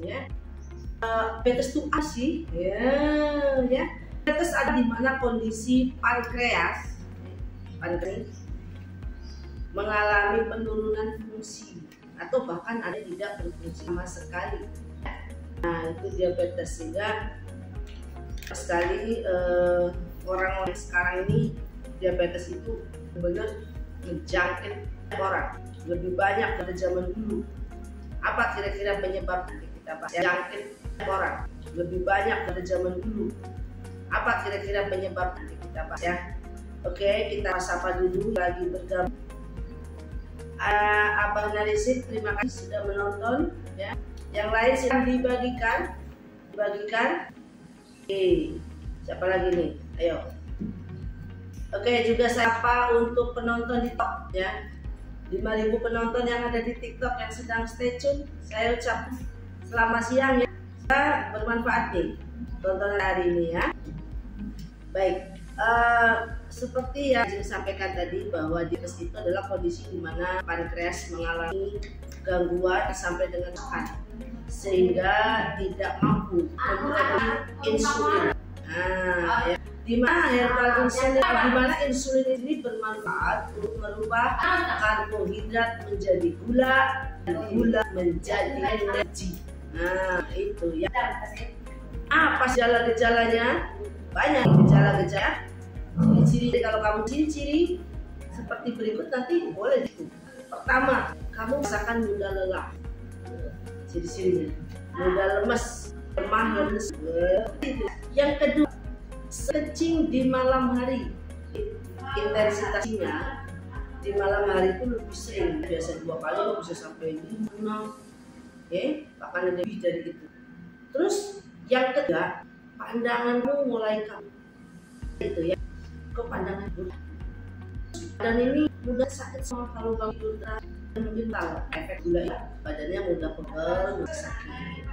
Ya. Diabetes itu apa sih? Ya. Diabetes ada di mana kondisi pankreas mengalami penurunan fungsi atau bahkan ada tidak berfungsi sama sekali. Nah, itu diabetes. Sehingga sekali orang sekarang ini diabetes itu benar menjangkit orang lebih banyak pada zaman dulu. Apa kira-kira penyebab? Nanti kita bahas. Jangkit orang lebih banyak pada zaman dulu. Apa kira-kira penyebab? Nanti kita bahas ya. Oke, kita sapa dulu lagi bergabung. Abang Narisit, terima kasih sudah menonton ya. Yang lain silahkan dibagikan. Oke, siapa lagi nih? Ayo. Oke, juga sapa untuk penonton di TikTok ya. 5.000 penonton yang ada di TikTok yang sedang stay tune. Saya ucap selamat siang ya. Semoga bermanfaat nih tontonan hari ini ya. Baik, seperti yang saya sampaikan tadi bahwa diabetes itu adalah kondisi di mana pankreas mengalami gangguan sampai dengan tekan sehingga tidak mampu memproduksi insulin. Nah, ya. Di mana insulin ini bermanfaat untuk merubah karbohidrat menjadi gula dan gula menjadi energi. Nah, itu ya. Apa gejala-gejalanya? Banyak gejala-gejala. Ciri-ciri, kalau kamu ciri-ciri seperti berikut nanti boleh itu. Pertama, kamu merasakan mudah lelah. Ciri-cirinya mudah lemes, lemah, lemes. Yang kedua, kencing di malam hari. Intensitasnya di malam hari itu lebih sering, biasa 2 kali bisa sampai 5, 6, bahkan lebih dari itu. Terus yang ketiga, pandanganmu mulai kabur, itu ya, ke pandangan buruk. Dan ini mudah sakit sama kalau bangun tidur dan mental, efek gula ya, badannya mudah pegel, mudah sakit.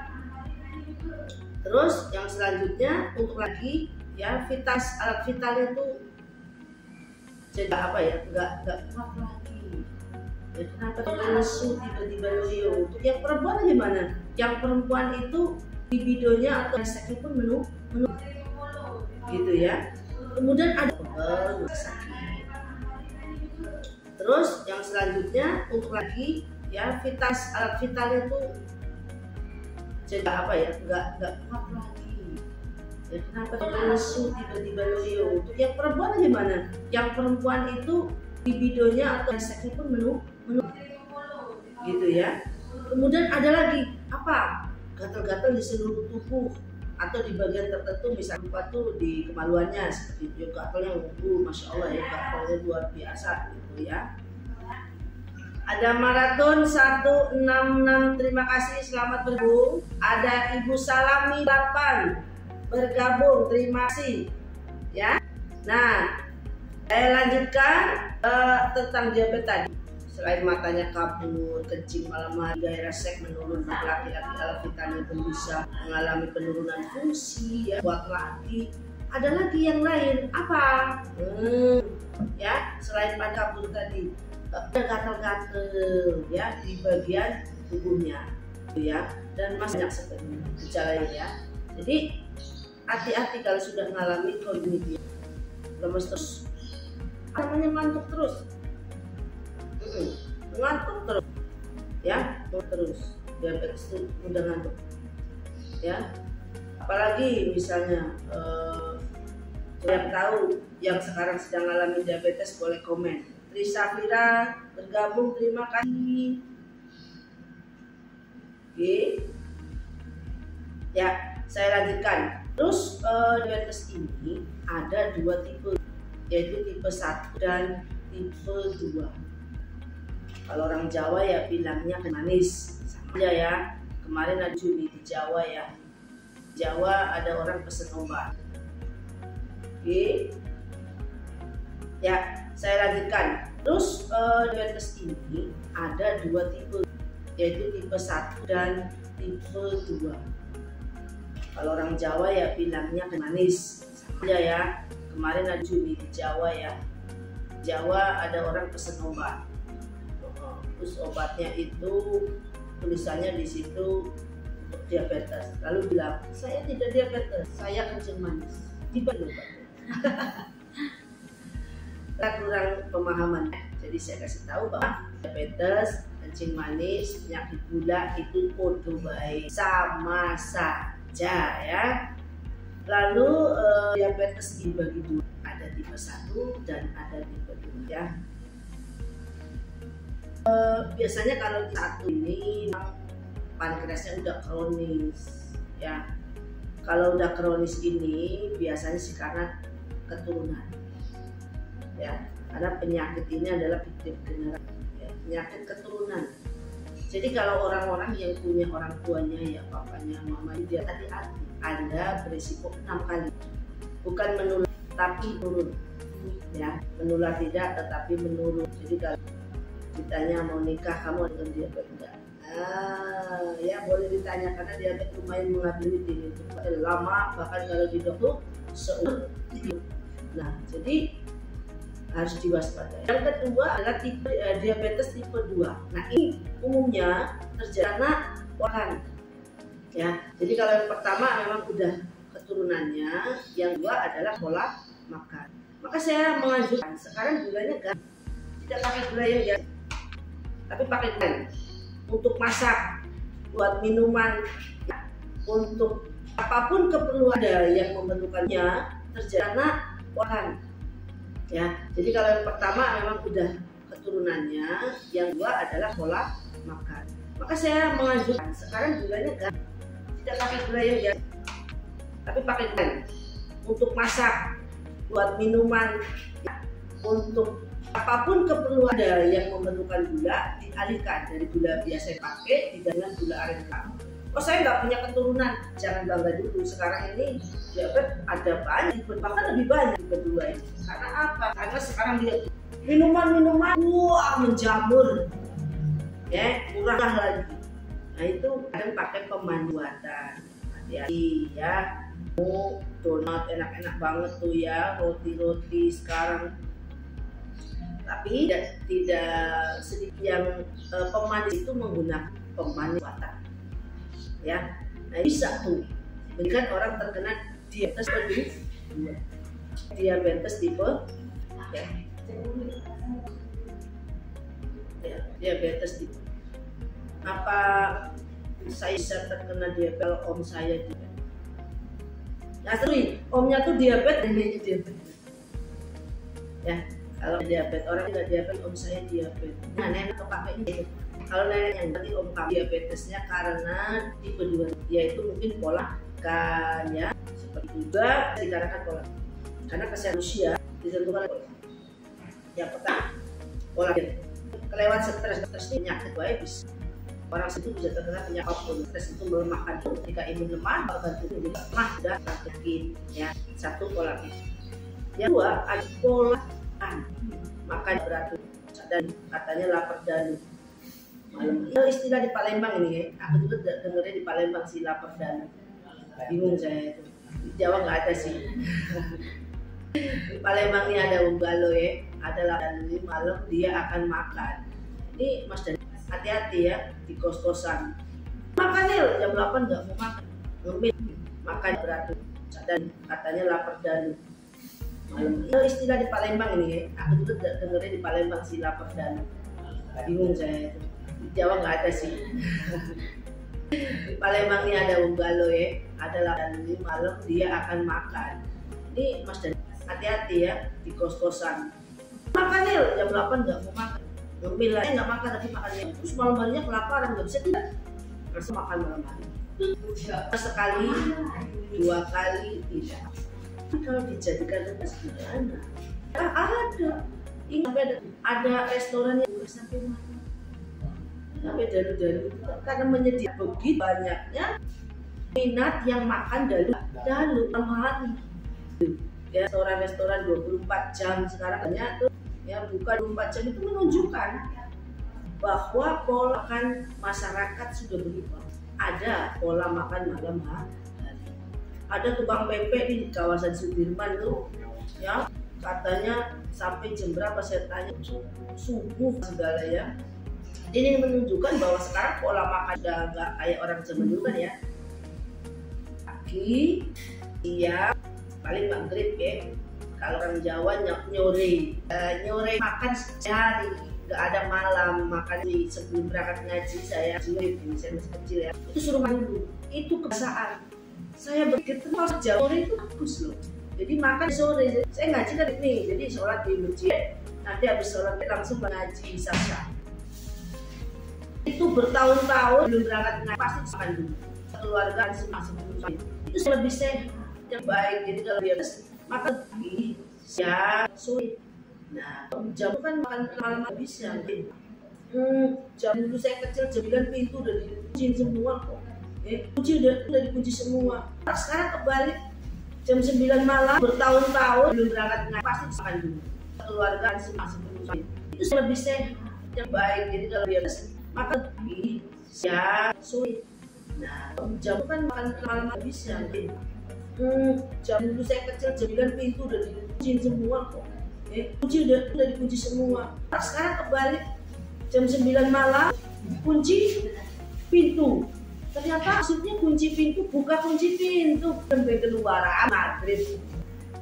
Terus yang selanjutnya untuk lagi ya, alat vitalnya itu jadi apa ya, nggak kuat lagi ya. Kenapa lesu tiba-tiba loyo? Untuk yang perempuan gimana? Yang perempuan itu libidonya atau reseknya pun menurun gitu ya. Kemudian ada pegel, sakit. Terus yang selanjutnya untuk lagi ya, alat vitalnya itu jadi apa ya, nggak kuat lagi ya. Kenapa lesu tiba-tiba loyo? Untuk yang perempuan gimana? Yang perempuan itu libidonya atau reseknya pun menurun gitu ya. Kemudian ada lagi apa? Gatal-gatal di seluruh tubuh atau di bagian tertentu, misalnya lupa tuh di kemaluannya seperti itu. Gatalnya masya Allah ya, gatalnya luar biasa gitu ya. Ada maraton 166, terima kasih, selamat bergabung. Ada Ibu Salami 8 bergabung, terima kasih ya. Nah, saya lanjutkan tentang diabetes tadi. Selain matanya kabur, kencing malam hari, gairah seks menurun pada laki-laki, alat vitalnya pun bisa mengalami penurunan fungsi ya, buat laki. Ada lagi yang lain apa? Ya, selain pada kabur tadi, ada gatal-gatal ya di bagian tubuhnya ya, dan masih banyak seperti gejala ya. Jadi hati-hati kalau sudah mengalami kondisi lemes terus, namanya ngantuk terus, ya, terus diabetes itu mudah ngantuk ya. Apalagi misalnya yang tahu yang sekarang sedang mengalami diabetes boleh komen. Trisafira bergabung, terima kasih. Oke ya, saya lanjutkan. Terus diabetes ini ada 2 tipe, yaitu tipe 1 dan tipe 2. Kalau orang Jawa ya bilangnya manis, sama aja ya. Kemarin ada Juni di Jawa ya. Jawa ada orang pesen obat. Oke. Ya, saya lanjutkan. Terus diabetes ini ada 2 tipe, yaitu tipe 1 dan tipe 2. Kalau orang Jawa ya bilangnya manis, sama aja ya. Kemarin ada Juni di Jawa ya. Jawa ada orang pesen obat. Terus obatnya itu tulisannya di situ untuk diabetes, lalu bilang saya tidak diabetes, saya kencing manis. Tiba-tiba kurang pemahaman. Jadi saya kasih tahu bahwa diabetes, kencing manis, penyakit gula itu podo baik, sama saja ya. Lalu diabetes dibagi dua, ada tipe 1 dan ada tipe 2 ya. Biasanya kalau satu ini pankreasnya udah kronis ya. Kalau udah kronis ini biasanya sih karena keturunan ya, karena penyakit ini adalah degeneratif ya, penyakit keturunan. Jadi kalau orang-orang yang punya orang tuanya ya papanya mamanya, dia hati-hati, Anda berisiko 6 kali, bukan menular tapi menurun ya, menular tidak tetapi menurun. Jadi kalau ditanya mau nikah kamu dengan diabetes enggak? Ya boleh ditanya, karena diabetes lumayan mengambil ini lama, bahkan kalau di dokter seumur hidup. Nah jadi harus diwaspadai. Yang kedua adalah tipe diabetes tipe 2. Nah ini umumnya terjadi karena orang ya. Jadi kalau yang pertama memang udah keturunannya, yang kedua adalah pola makan. Maka saya menganjurkan sekarang gulanya tidak pakai gula yang biasa, tapi pakai gula untuk masak, buat minuman, ya, untuk apapun keperluan ada yang memerlukannya terjadi karena orang ya. Jadi kalau yang pertama memang udah keturunannya, yang kedua adalah pola makan. Maka saya menganjurkan sekarang gulanya tidak pakai gula yang biasa, tapi pakai gula untuk masak, buat minuman, ya, untuk apapun keperluan ada yang memerlukan gula, dialihkan dari gula biasa yang pakai dengan gula aren kamu. Oh saya nggak punya keturunan, jangan bangga dulu. Sekarang ini diabetes ada banyak, bahkan lebih banyak tipe 2 ini. Karena apa? Karena sekarang dia minuman wah menjamur, ya murah lagi. Nah itu kadang pakai pemanis buatan. Hati-hati ya. Donat enak-enak banget tuh ya, roti-roti sekarang. Tapi tidak sedikit yang pemanis itu menggunakan pemanis buatan ya. Nah bisa tuh dengan orang terkena diabetes tipe 2, diabetes tipe ya, diabetes tipe. Apa saya bisa terkena diabetes kalau om saya diabetes? Nah terus omnya tuh diabetes, neneknya diabetes ya. Kalau diabetes, orang tidak diabetes, om saya diabetes. Nah nenek atau kakek ini, kalau nenek yang berarti om kakek diabetesnya karena tipe 2, yaitu mungkin pola makan ya, seperti juga dikarenakan pola, karena kesehatan manusia ditentukan oleh yang pertama pola kelewat stres penyakit baik bisa. Orang itu bisa terkena penyakit apapun. Stres itu melemahkan, jika imun lemah bantu itu lemah dan sakit ya. Satu pola itu. Yang kedua ada pola makan beratur dan katanya lapar dalu malam. Itu istilah di Palembang ini ya. Aku juga dengernya di Palembang sih lapar dalu. Bingung saya itu. Di Jawa nggak ada sih. Di Palembang ini ada Umbalo ya. Ada lapar dalu malam dia akan makan. Ini Mas Dan hati-hati ya di kos-kosan. Makan jam 8 nggak mau makan. Ngemil makan beratur dan katanya lapar dalu malam. Itu istilah di Palembang ini ya. Aku juga dengernya di Palembang sih lapar dalu. Bingung saya itu. Di Jawa nggak ada sih. Di Palembang ini ada Umbalo ya. Ada lapar dalu malam dia akan makan. Ini Mas Dan hati-hati ya di kos-kosan. Makan jam 8 nggak mau makan. Ngemil aja nggak makan tapi makannya terus malam-malamnya kelaparan, nggak bisa tidak. Harus makan malam-malam. Sekali, 2 kali tidak. Kalau dijadikan tugas pidana, ada restoran yang udah sampai malam, sampai dalu karena menyediakan begitu banyaknya minat yang makan dalu malam hari. Ya, restoran 24 jam sekarang banyak tuh ya, buka 24 jam itu menunjukkan bahwa pola makan masyarakat sudah berubah. Ada pola makan malam hari. Ada tukang pempek di kawasan Sudirman tuh ya, katanya sampai jam berapa saya tanya, subuh segala ya, Ini menunjukkan bahwa sekarang pola makan udah nggak kayak orang zaman dulu kan ya. Pagi, siang, paling maghrib ya. Kalau orang Jawa nyore, nyore makan sehari, nggak ada malam makan sebelum berangkat ngaji saya masih kecil ya. Itu suruh makan dulu. Itu kebiasaan. Saya berpikir kalau Jawa itu bagus loh. Jadi makan sore. Saya ngaji kan ini, jadi sholat di masjid. Nanti habis sholat langsung ngaji sasa. Itu bertahun-tahun belum berangkat ngaji pasti makan dulu. Keluarga masing-masing itu lebih sehat, yang baik. Jadi kalau dia makan pagi, siang, sore. Nah, jam kan makan malam bisa. Jam dulu saya kecil jam 9 pintu udah dikunci semua kok. Kunci udah dikunci semua. Sekarang kebalik, jam 9 malam bertahun-tahun belum berangkat ngaji pasti makan dulu. Keluarga masing-masing itu lebih sehat, yang baik. Jadi kalau dia makan pagi, siang, sore. Nah, jam kan makan malam bisa. Jam dulu saya kecil jam 9 pintu udah dikunci semua kok. Kunci udah dikunci semua. Sekarang kebalik, jam 9 malam kunci pintu. Ternyata maksudnya kunci pintu, buka kunci pintu sampai keluar maghrib.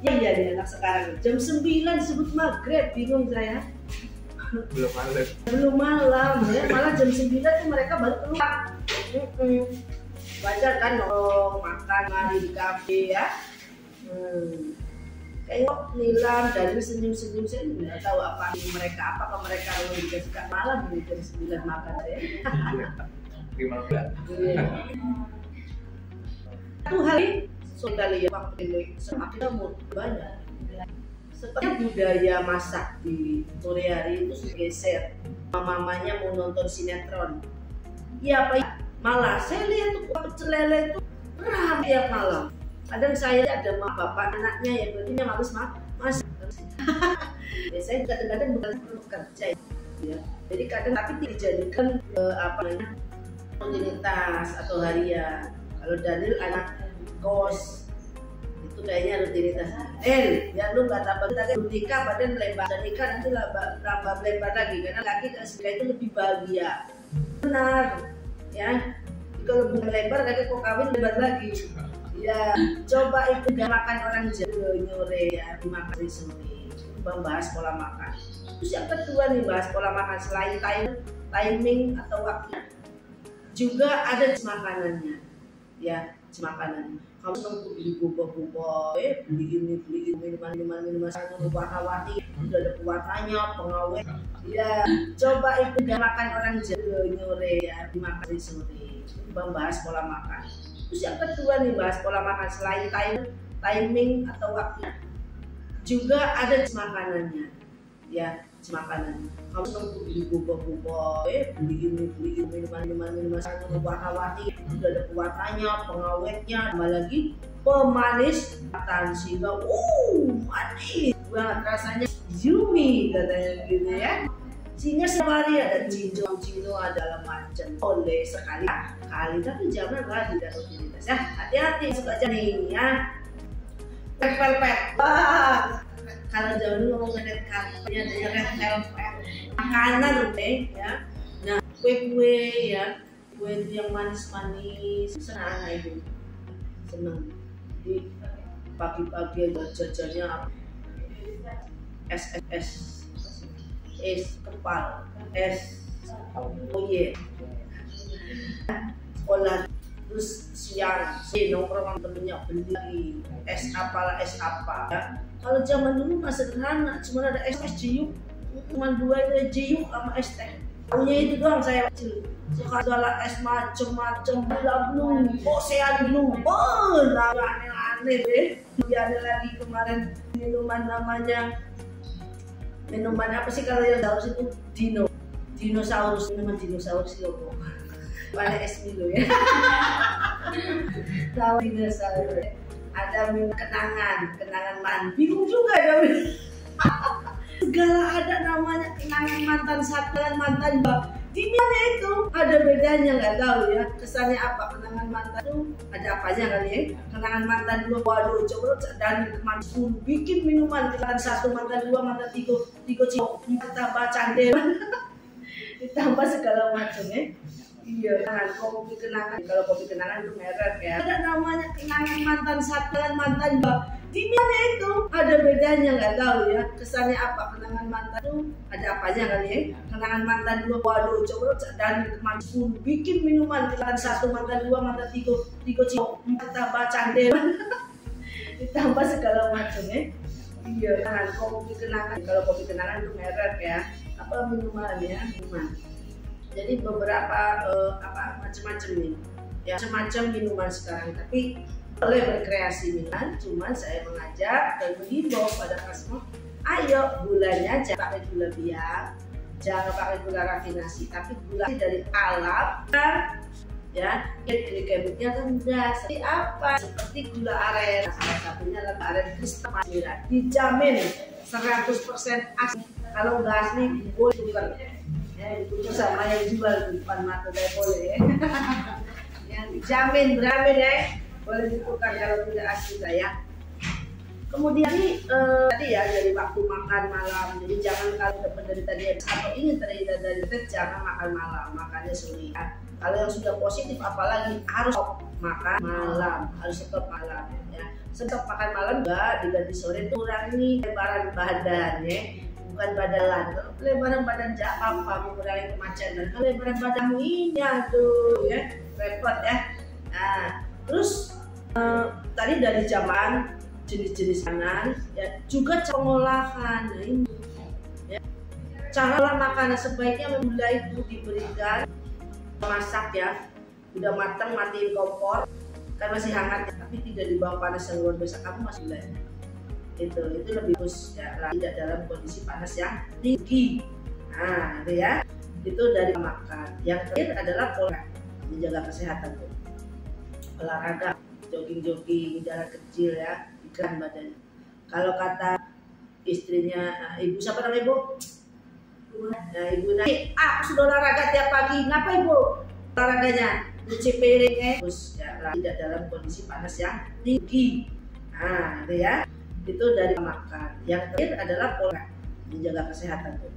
Ya anak sekarang jam 9 disebut maghrib, bingung saya. Belum malam ya, malah jam 9 tuh mereka baru keluar. Wajar kan makan mari di kafe ya. Kayak nilam dari senyum-senyum, saya nggak tahu apa mereka, apakah mereka kalau dikasih malam di jam 9 makan ya. Satu hari sudah lihat waktu semakin umur banyak. Seperti budaya masak di sore hari itu sudah geser. Mamanya mau nonton sinetron. Iya apa ya? Malah saya lihat tuh pecel lele itu ramai tiap malam. Kadang saya ada bapak anaknya ya berarti males masak. Saya kadang-kadang bukan bekerja ya. Jadi kadang tapi dijadikan rutinitas atau harian. Kalau Daniel anak kos itu kayaknya rutinitas. Ya lu nggak tambah kita kan nikah badan melebar, dan nikah nanti tambah melebar lagi karena laki ketika itu lebih bahagia. Benar ya. Kalau belum melebar lagi kok kawin lebar lagi. Ya coba itu gak makan orang Jawa nyore ya, dimakan sore. Membahas pola makan. Terus yang kedua nih bahas pola makan selain timing atau waktu. Juga ada makanannya, ya makanan. Kamu nunggu beli boba-boba, beli ini minuman warna-warni, udah ada pewarnanya, pengawet. Ya, coba itu gak makan orang Jawa nyore ya, dimakan sore. Membahas pola makan. Terus yang kedua nih bahas pola makan selain timing atau waktu. Juga ada makanannya, ya makanan. Kamu nunggu beli boba-boba, beli ini minuman warna-warni, udah ada pewarnanya, pengawetnya, tambah lagi pemanis makanan sehingga manis banget rasanya, yummy katanya gitu ya. Sehingga setiap hari ada cino adalah macam oleh sekali, tapi jangan lagi dan rutinitas ya. Hati-hati suka jadi ya. Pepet. Kalau jauh dulu ngomong red carpet, adanya red velvet, makanan ya. Nah kue ya, kue itu yang manis-manis, senang. Di pagi-pagi jajannya es kepal, es sekolah. Terus siang nongkrong temennya beli es apa ya. Kalau zaman dulu masih sederhana, cuma ada es jiyuk, cuma 2 itu jiyuk sama es teh. Tahunya itu doang saya kecil. Sekarang es macem-macem, blue, ocean blue, aneh-aneh deh. Ada lagi kemarin minuman apa sih kalau yang daus itu dinosaurus, minuman dinosaurus loh. Pada es Milo ya. Tahu dinosaurus. Ada kenangan bingung juga dong. Segala ada namanya kenangan mantan satu dan mantan dua. Di mana itu ada bedanya nggak tahu ya. Kesannya apa kenangan mantan itu ada apanya kali ya. Kenangan mantan dua, waduh coba dan mantan bikin minuman kenangan 1, mantan 2, mantan 3 cowok tambah candel. ditambah segala macam ya. Iya, kan kopi kenangan. Kalau kopi kenangan itu merek ya. Ada namanya kenangan mantan satu dan mantan dua. Di mana itu ada bedanya, nggak tahu ya. Kesannya apa kenangan mantan itu? Ada apanya kali ya? Kenangan mantan dua, waduh, coba dan kemarin 10 bikin minuman mantan satu, mantan dua, mantan tiga cowok, tambah candel, ditambah segala macam ya. Iya, kan kopi kenangan. Kalau kopi kenangan itu merek ya. Apa minuman ya? Minuman. Jadi beberapa macam-macam nih, ya macam-macam minuman sekarang. Tapi boleh berkreasi minuman, cuman saya mengajak dan menghimbau pada semua, ayo gulanya jangan pakai gula biak, jangan pakai gula rafinasi, tapi gula dari alam, ya. Glikemiknya rendah. Seperti apa? Seperti gula aren. Salah satunya adalah aren kristal merah. Dijamin 100% asli. Kalau nggak asli, boleh tukar. Itu sama yang jual di depan mata saya boleh ya. Yang dijamin beramin ya, boleh ditukar kalau tidak asli saya. Kemudian tadi ya dari waktu makan malam, jadi jangan kalau dapat dari tadi atau ingin terhindar dari jangan makan malam, makannya sore ya. Kalau yang sudah positif apalagi harus makan malam, harus stop malam ya. Stop makan malam enggak diganti sore, kurangi lebaran badan ya. Bukan badalan, lebaran badan jangan apa mengurangi kemacetan. Kalau lebaran badanmu ini aduh ya repot ya. Nah terus tadi dari zaman jenis-jenis makanan ya, juga cara pengolahan. Nah ini ya, cara makanan sebaiknya gula itu diberikan masak ya, udah matang matiin kompor kan masih hangat ya, tapi tidak di bawah panas yang luar biasa, kamu masih gula itu lebih bagus ya, tidak dalam kondisi panas yang tinggi. Nah itu ya, itu dari makan. Yang terakhir adalah pola menjaga kesehatan tuh, olahraga, jogging jalan kecil ya, ikan badan. Kalau kata istrinya ibu, siapa namanya ibu? Nah ibu nanti aku sudah olahraga tiap pagi, ngapa ibu olahraganya? Cuci piring terus ya, tidak dalam kondisi panas yang tinggi. Nah itu ya, itu dari makan. Yang terakhir adalah pola menjaga kesehatan tuh,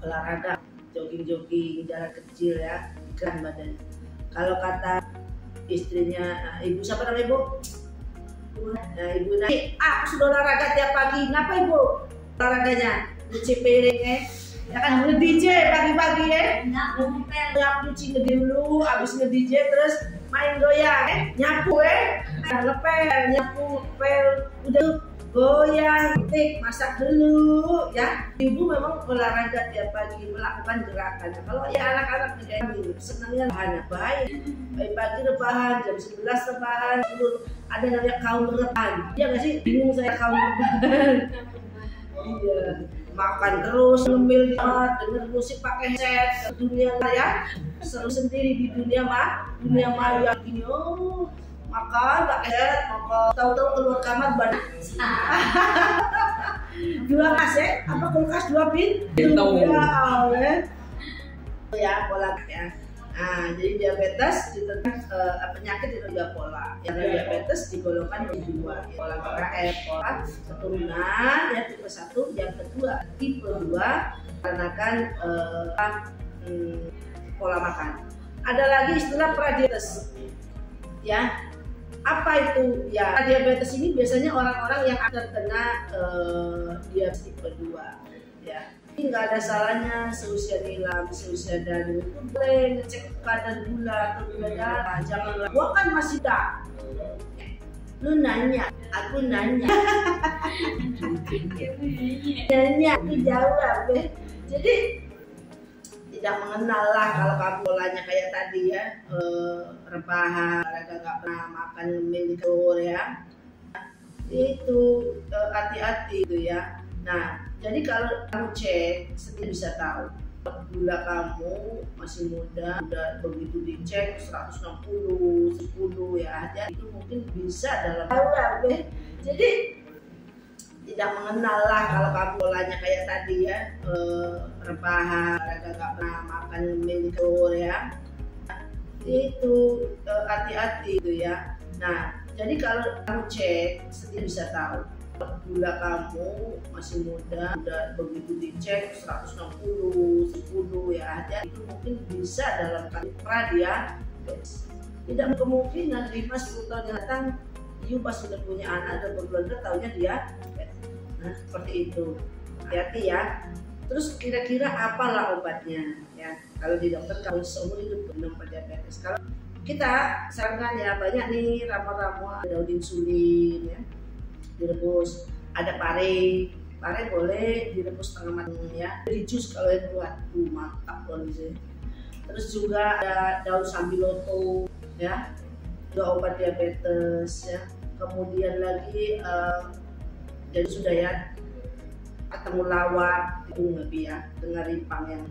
olahraga, jogging jalan kecil ya, ikan badan. Kalau kata istrinya ibu, siapa namanya ibu? Nah ibu nanti aku sudah olahraga tiap pagi, ngapa ibu olahraganya? Cuci piring ya kan, nge-DJ pagi-pagi ya, nyuci dulu, abis nge-DJ terus main goyang nyapu ngepel, nyapu, pel, udah goyang, ketik, masak dulu ya. Ibu memang olahraga tiap pagi, melakukan gerakan. Kalau ya anak-anak kayak gini senangnya bahannya baik pagi rebahan, jam 11 rebahan, ada namanya kaum rebahan. Iya nggak sih, bingung saya kaum rebahan. Iya, makan terus, ngemil di kamar, denger musik pakai headset, dunia ya seru sendiri di dunia maya gini. Oh makan pakai headset, makan tahu-tahu keluar kamar banyak dua kaset apa kulkas 2 pintu ya pola ya. Nah jadi diabetes penyakit itu juga pola ya. Diabetes digolongkan menjadi 2 ya. Pola pola keturunan ya, tipe 1, yang kedua tipe 2 karena kan pola makan. Ada lagi istilah pradiabetes ya. Apa itu ya? Diabetes ini biasanya orang-orang yang terkena diabetes tipe 2 ya. Ini nggak ada salahnya seusia nilam, seusia danu itu boleh ngecek kadar gula atau gula darah. Jangan gua kan masih tak. Lu nanya, aku nanya. Nanya, aku jawab. Jadi tidak mengenal lah kalau kamu polanya kayak tadi ya, rebahan, olahraga, nggak pernah makan ngemil telur ya. Itu hati-hati itu ya. Nah, jadi kalau kamu cek, sendiri bisa tahu gula kamu masih muda, udah begitu dicek 160, 10 ya, itu mungkin bisa dalam tahun. Jadi tidak mengenal lah kalau kamu polanya kayak tadi ya, rebahan, nggak pernah makan ngemil telur ya. Itu hati-hati itu ya. Nah, jadi kalau kamu cek, sendiri bisa tahu gula kamu masih muda, udah begitu dicek 160, 10 ya, jadi itu mungkin bisa dalam kali pradiabetes. Tidak kemungkinan 5-10 tahun yang datang, you pas sudah punya anak dan berkeluarga tahunya dia, nah seperti itu. Hati-hati ya. Terus kira-kira apalah obatnya ya? Kalau di dokter kalau seumur hidup minum diabetes. Kalau kita sarankan ya banyak nih ramuan-ramuan, daun insulin ya, direbus. Ada pare boleh direbus setengah matang ya, di jus kalau yang kuat, mantap kondisi. Terus juga ada daun sambiloto ya, juga obat diabetes ya. Kemudian lagi jadi sudah ya, temulawak itu lebih ya, dengan ripang yang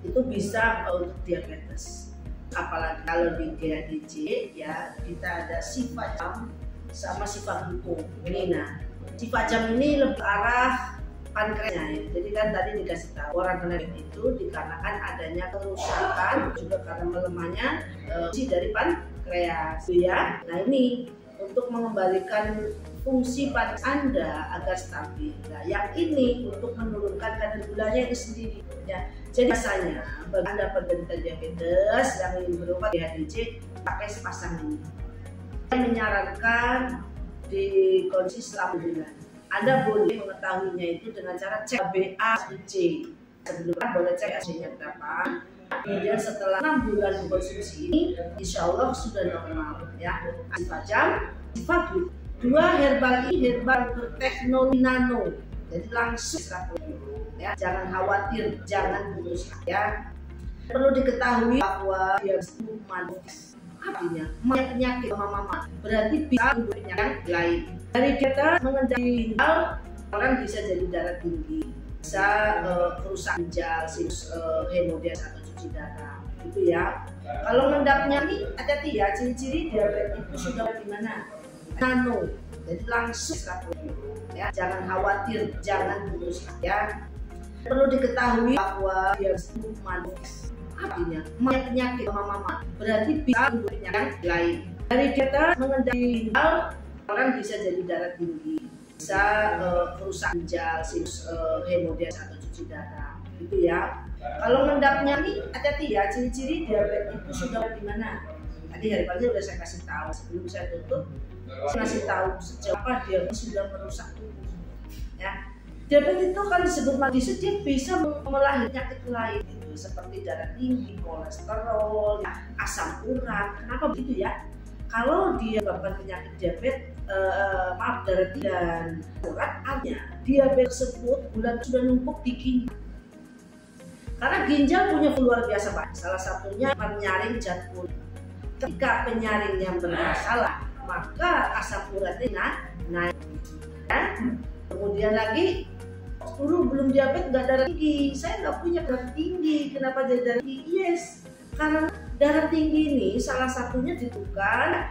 itu bisa untuk diabetes. Apalagi kalau di GADJ ya, kita ada sifajam sama sifaglucom ini. Nah, sifajam ini lebih arah pankreasnya ya. Jadi kan tadi dikasih tahu orang kena itu dikarenakan adanya kerusakan juga karena melemahnya fungsi dari pankreas ya. Nah ini untuk mengembalikan fungsi pankreas Anda agar stabil. Nah, yang ini untuk menurunkan kadar gulanya itu sendiri ya. Jadi biasanya bagi Anda penderita diabetes yang ingin berobat GADJ pakai sepasang ini. Saya menyarankan di kondisi selama bulan. Anda boleh mengetahuinya itu dengan cara cek HbA1c. Sebelumnya boleh cek HbA1c-nya berapa. Kemudian setelah 6 bulan mengkonsumsi ini, insya Allah sudah normal ya. Sifajam, sifaglucom. Dua herbal ini herbal berteknologi nano. Jadi langsung ya, jangan khawatir, jangan putus ya. Perlu diketahui bahwa dia mantis. Artinya penyakit mama berarti bisa penyakit yang lain. Dari kita mengendalikan ginjal, orang bisa jadi darah tinggi, bisa kerusakan ginjal, sinus hemodialisis atau cuci darah, gitu ya. Kalau ngendapnya ini hati-hati ya, ciri-ciri diabetes itu sudah gimana? Nano, jadi langsung ya, jangan khawatir, jangan putus ya. Perlu diketahui bahwa dia mantis. Artinya penyakit mama berarti bisa penyakit yang lain. Dari kita mengendalikan ginjal, orang bisa jadi darah tinggi, bisa kerusakan ginjal, sinus hemodialisis atau cuci darah, gitu ya. Kalau ngendapnya ini hati-hati ya, ciri-ciri diabetes itu sudah gimana? Tadi herbalnya udah saya kasih tahu, sebelum saya tutup saya kasih tahu sejauh apa dia sudah merusak tubuh ya. Diabetes itu kan disebut medis, dia bisa melahirkan penyakit lain itu seperti darah tinggi, kolesterol, asam urat. Kenapa begitu ya? Kalau dia menyebabkan penyakit diabetes, darah tinggi dan urat, artinya diabetes tersebut gula sudah numpuk di ginjal. Karena ginjal punya luar biasa banyak. Salah satunya penyaring zat kulit. Ketika penyaringnya bermasalah, maka asam uratnya naik. Ya. Kemudian lagi dulu belum diabetes nggak darah tinggi, saya nggak punya darah tinggi, kenapa jadi darah tinggi? Yes, karena darah tinggi ini salah satunya ditentukan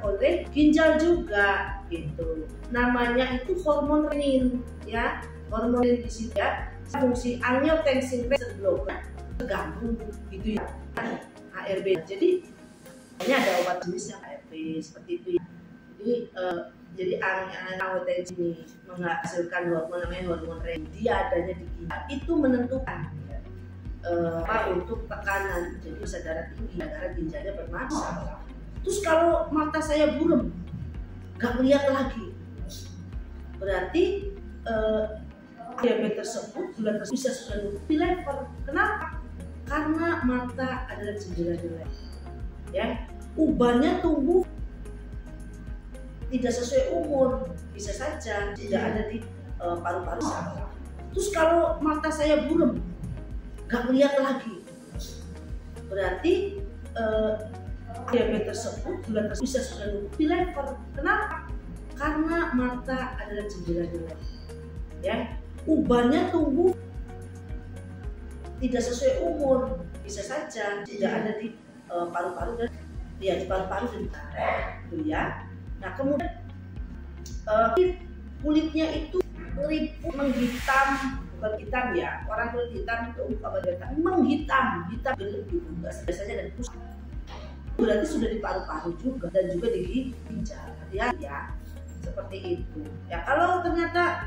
oleh ginjal juga, gitu. Namanya itu hormon renin, ya, hormon renin di situ ya, fungsi angiotensin receptor terganggu, gitu ya, ARB. Jadi hanya ada obat jenisnya ARB seperti itu. Ya. Jadi angiotensin ini menghasilkan hormon namanya hormon renin. Dia adanya di ginjal. Itu menentukan untuk tekanan. Jadi bisa darah tinggi, darah ginjalnya bermasalah. Terus kalau mata saya buram, nggak lihat lagi, berarti diabetes tersebut gula tersebut bisa sudah di level. Kenapa? Karena mata adalah jendela nilai. Ya, ubannya tumbuh tidak sesuai umur, bisa saja tidak ada di paru-paru saya. Terus kalau mata saya buram, nggak lihat lagi, berarti diabetes tersebut gula tersebut bisa sudah di level. Kenapa? Karena mata adalah jendela nilai. Ya, ubannya tumbuh tidak sesuai umur, bisa saja tidak ada di paru-paru dan ya di paru-paru dan itu ya. Nah kemudian kulitnya itu keriput menghitam, bukan hitam ya, orang kulit hitam itu apa hitam, menghitam, hitam berlebih biasanya dari pusat. Berarti sudah di paru-paru juga dan juga di ginjal ya. seperti itu. Ya kalau ternyata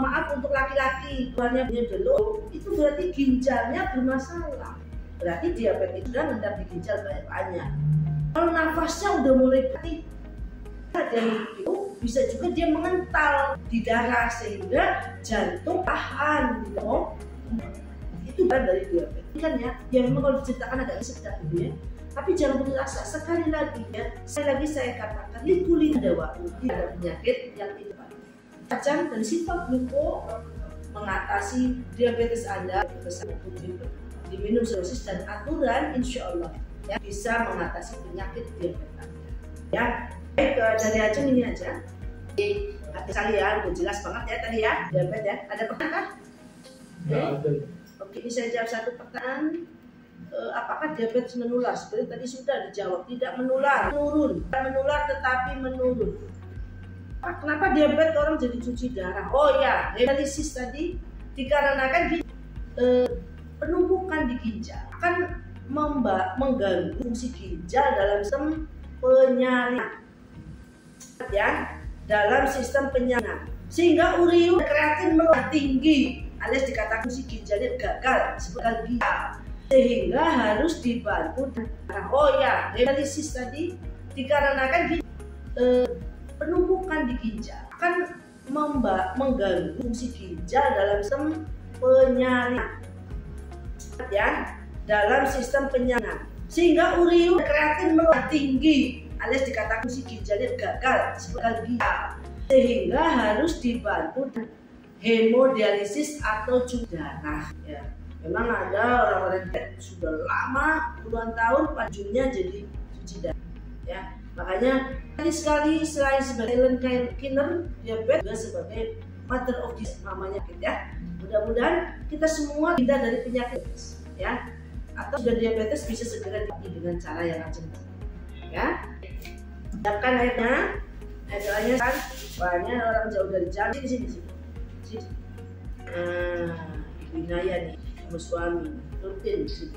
maaf untuk laki-laki keluarnya belum, itu berarti ginjalnya bermasalah. Berarti diabetes sudah mengendap di ginjal banyak. Kalau nafasnya udah mulai berarti dan itu bisa juga dia mengental di darah sehingga jantung tahan gitu. Itu kan dari diabetes kan ya. Ya memang kalau diceritakan agak sedap gitu ya. Tapi jangan putus asa. Sekali lagi saya katakan di kulit ada waktu ada penyakit yang itu kacang dan sifat gluko mengatasi diabetes Anda diminum dosis dan aturan, insya Allah ya bisa mengatasi penyakit diabetes Anda. Ya, baik dari Ajeng ini aja. Di hati saya udah jelas banget ya tadi ya diabetes ya. Ada pertanyaan? Oke, ini saya jawab satu pertanyaan. Apakah diabetes menular? Seperti tadi sudah dijawab, tidak menular, menular tetapi menurun. Kenapa diabetes orang jadi cuci darah? Oh ya, dialisis tadi dikarenakan penumpukan di ginjal akan mengganggu fungsi ginjal dalam sistem penyalinan ya, dalam sistem penyalinan sehingga urea kreatin meluap tinggi alias dikatakan fungsi ginjalnya gagal sebagai ginjal sehingga harus dibantu darah. Oh ya, dialisis tadi dikarenakan penumpukan di ginjal akan mengganggu fungsi ginjal dalam sistem penyalinan ya, dalam sistem penyalinan sehingga urea kreatin meluap tinggi alias dikatakan fungsi ginjalnya gagal sebagai ginjal sehingga harus dibantu hemodialisis atau cuci darah ya. Memang ada orang-orang yang sudah lama puluhan tahun pajunya jadi cuci darah ya. Makanya sekali selain sebagai silent killer, diabetes juga sebagai mother of disease namanya ya. Mudah-mudahan kita semua tidak dari penyakit ya, atau sudah diabetes bisa segera diobati dengan cara yang Ajeng ya. Siapkan airnya kan banyak orang jauh dari jalan sini. Ibu Inaya nih sama suami rutin sini.